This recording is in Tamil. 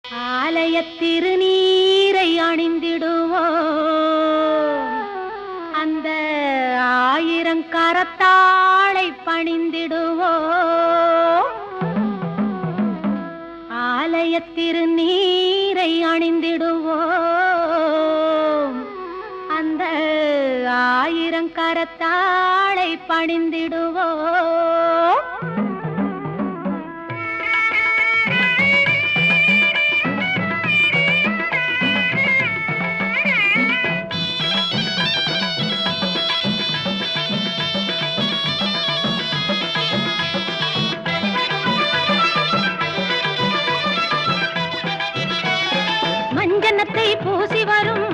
ஆலய திருநீரை அணிந்திடுவோம், அந்த ஆயிரங்கரத்தாளை பணிந்திடுவோம். ஆலய திருநீரை அணிந்திடுவோம், அந்த ஆயிரங்கரத்தாளை பணிந்திடுவோம். மஞ்சனத்தை பூசி வரும்